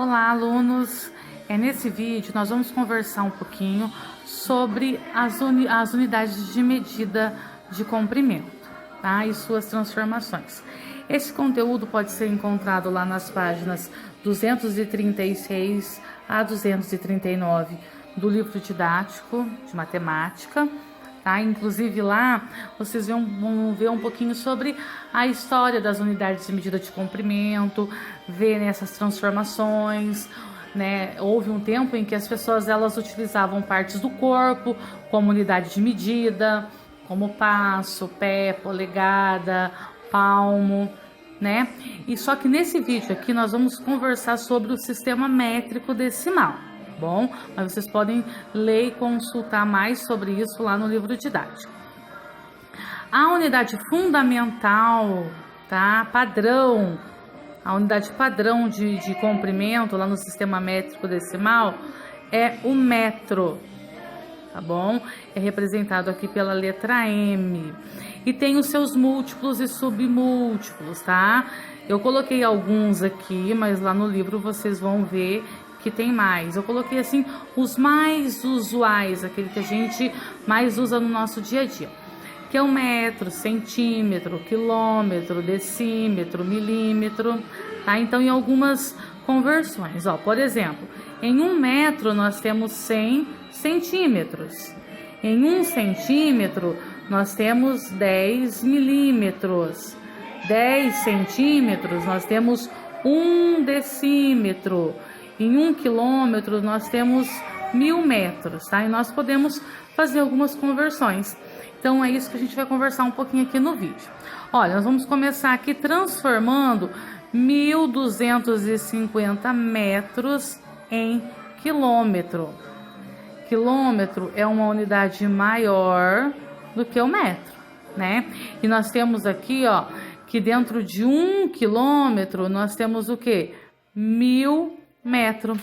Olá, alunos! Nesse vídeo nós vamos conversar um pouquinho sobre as unidades de medida de comprimento, tá? E suas transformações. Esse conteúdo pode ser encontrado lá nas páginas 236 a 239 do livro didático de matemática, tá? Inclusive lá vocês vão ver um pouquinho sobre a história das unidades de medida de comprimento, ver essas transformações, né? Houve um tempo em que as pessoas elas utilizavam partes do corpo como unidade de medida, como passo, pé, polegada, palmo, né? E só que nesse vídeo aqui nós vamos conversar sobre o sistema métrico decimal. Bom, mas vocês podem ler e consultar mais sobre isso lá no livro didático. A unidade fundamental, tá? Padrão, a unidade padrão de comprimento lá no sistema métrico decimal é o metro, tá bom? É representado aqui pela letra M e tem os seus múltiplos e submúltiplos, tá? Eu coloquei alguns aqui, mas lá no livro vocês vão ver que tem mais. Eu coloquei assim os mais usuais, aquele que a gente mais usa no nosso dia a dia, que é o metro, centímetro, quilômetro, decímetro, milímetro, tá? Então, em algumas conversões, ó, por exemplo, em 1 metro nós temos 100 centímetros. Em 1 centímetro nós temos 10 milímetros. 10 centímetros nós temos 1 decímetro. Em 1 quilômetro nós temos 1000 metros, tá? E nós podemos fazer algumas conversões. Então é isso que a gente vai conversar um pouquinho aqui no vídeo. Olha, nós vamos começar aqui transformando 1250 metros em quilômetro. Quilômetro é uma unidade maior do que o metro, né? E nós temos aqui, ó, que dentro de 1 quilômetro nós temos o quê? 1000 metros.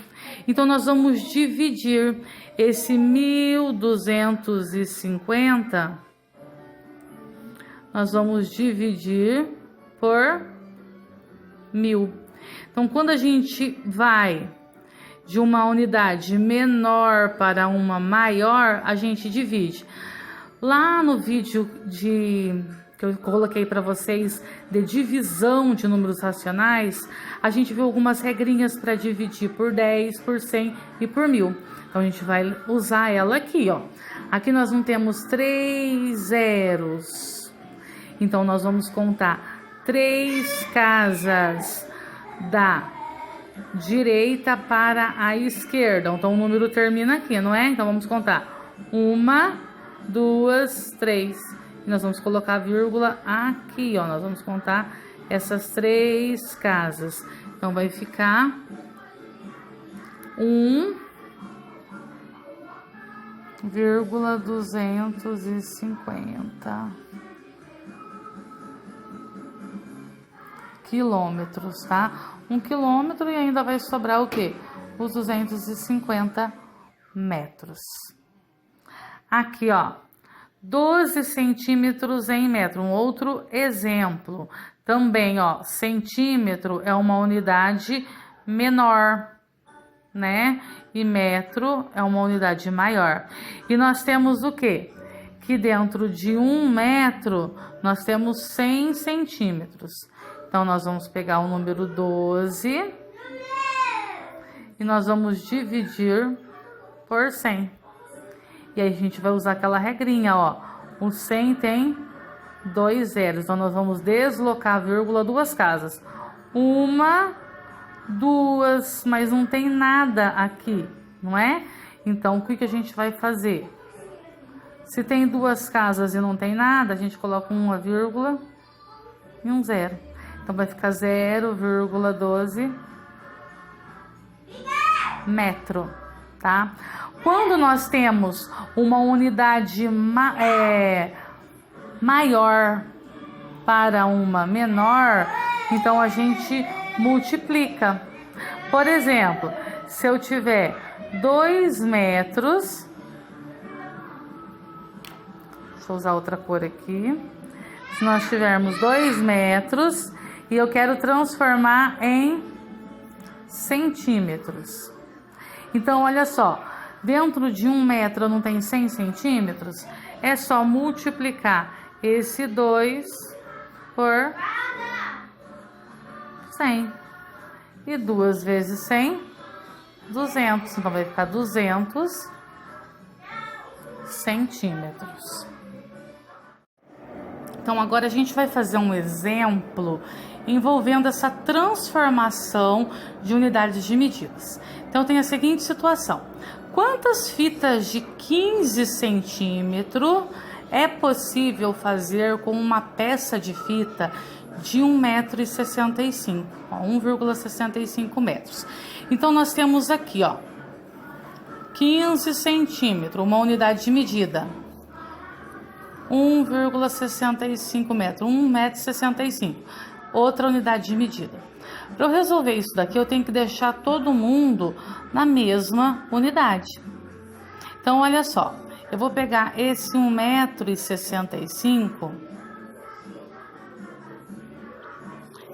Então nós vamos dividir esse 1250, nós vamos dividir por 1000. Então quando a gente vai de uma unidade menor para uma maior, a gente divide. Lá no vídeo que eu coloquei para vocês de divisão de números racionais, a gente viu algumas regrinhas para dividir por 10, por 100 e por 1000. Então a gente vai usar ela aqui, ó. Aqui nós não temos 3 zeros. Então nós vamos contar 3 casas da direita para a esquerda. Então o número termina aqui, não é? Então vamos contar 1, 2, 3. E nós vamos colocar a vírgula aqui, ó. Nós vamos contar essas 3 casas. Então vai ficar 1,250 quilômetros, tá? 1 quilômetro e ainda vai sobrar o quê? Os 250 metros. Aqui, ó, 12 centímetros em metro, um outro exemplo. Também, ó, centímetro é uma unidade menor, né? E metro é uma unidade maior. E nós temos o quê? Que dentro de 1 metro nós temos 100 centímetros. Então nós vamos pegar o número 12 e nós vamos dividir por 100. E aí a gente vai usar aquela regrinha, ó. O 100 tem 2 zeros. Então nós vamos deslocar a vírgula 2 casas. 1, 2, mas não tem nada aqui, não é? Então o que a gente vai fazer? Se tem 2 casas e não tem nada, a gente coloca uma vírgula e um zero. Então vai ficar 0,12 metro, tá? Quando nós temos uma unidade maior para uma menor, então a gente multiplica. Por exemplo, se eu tiver 2 metros, deixa eu usar outra cor aqui. Se nós tivermos 2 metros e eu quero transformar em centímetros. Então, olha só, dentro de 1 metro não tem 100 centímetros? É só multiplicar esse 2 por 100. E 2 vezes 100, 200. Então, vai ficar 200 centímetros. Então, agora a gente vai fazer um exemplo envolvendo essa transformação de unidades de medidas. Então, tem a seguinte situação. Quantas fitas de 15 centímetros é possível fazer com uma peça de fita de 1,65 m, 1,65 metros? Então, nós temos aqui, ó, 15 centímetros, uma unidade de medida. 1,65 metros, 1,65 m, outra unidade de medida. Para eu resolver isso daqui, eu tenho que deixar todo mundo na mesma unidade. Então, olha só, eu vou pegar esse 1,65 m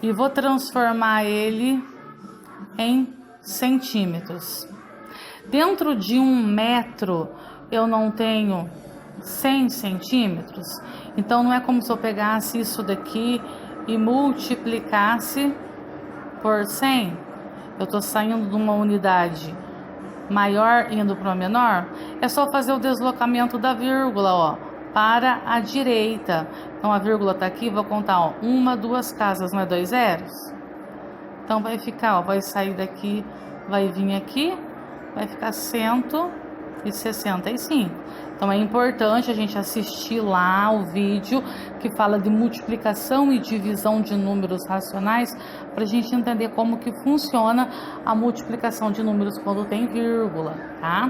e vou transformar ele em centímetros. Dentro de 1 metro, eu não tenho 100 centímetros, então não é como se eu pegasse isso daqui e multiplicasse por 100. Eu estou saindo de uma unidade maior indo para uma menor. É só fazer o deslocamento da vírgula, ó, para a direita. Então a vírgula está aqui, vou contar, ó, 1, 2 casas, não é 2 zeros? Então vai ficar, ó, vai sair daqui, vai vir aqui, vai ficar 165. Então é importante a gente assistir lá o vídeo que fala de multiplicação e divisão de números racionais, para a gente entender como que funciona a multiplicação de números quando tem vírgula, tá?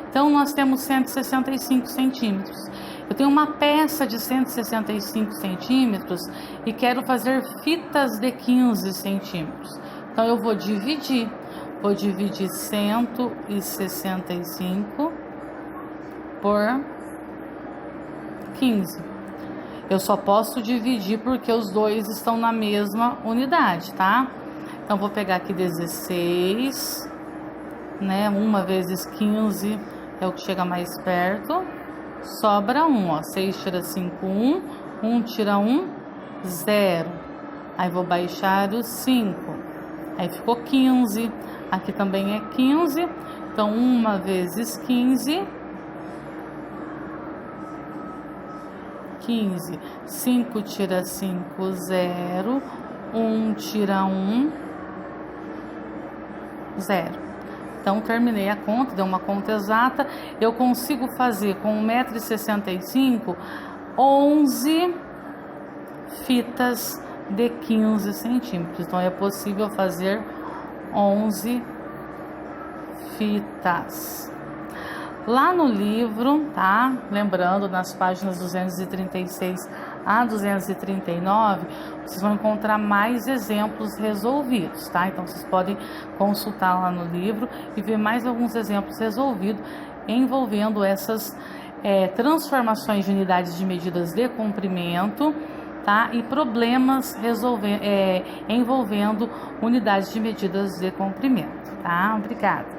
Então nós temos 165 centímetros. Eu tenho uma peça de 165 centímetros e quero fazer fitas de 15 centímetros. Então eu vou dividir 165 por 15. Eu só posso dividir porque os dois estão na mesma unidade, tá? Então, vou pegar aqui 16, né? 1 vezes 15 é o que chega mais perto. Sobra 1, ó. 6 tira 5, 1. 1 tira 1, 0. Aí, vou baixar o 5. Aí, ficou 15. Aqui também é 15. Então, 1 vezes 15... 15, 5 tira 5, 0, 1 tira 1, 0. Então, terminei a conta, deu uma conta exata. Eu consigo fazer com 1,65 m 11 fitas de 15 centímetros. Então, é possível fazer 11 fitas. Lá no livro, tá? Lembrando, nas páginas 236 a 239, vocês vão encontrar mais exemplos resolvidos, tá? Então, vocês podem consultar lá no livro e ver mais alguns exemplos resolvidos envolvendo essas transformações de unidades de medidas de comprimento, tá? E problemas envolvendo unidades de medidas de comprimento, tá? Obrigada.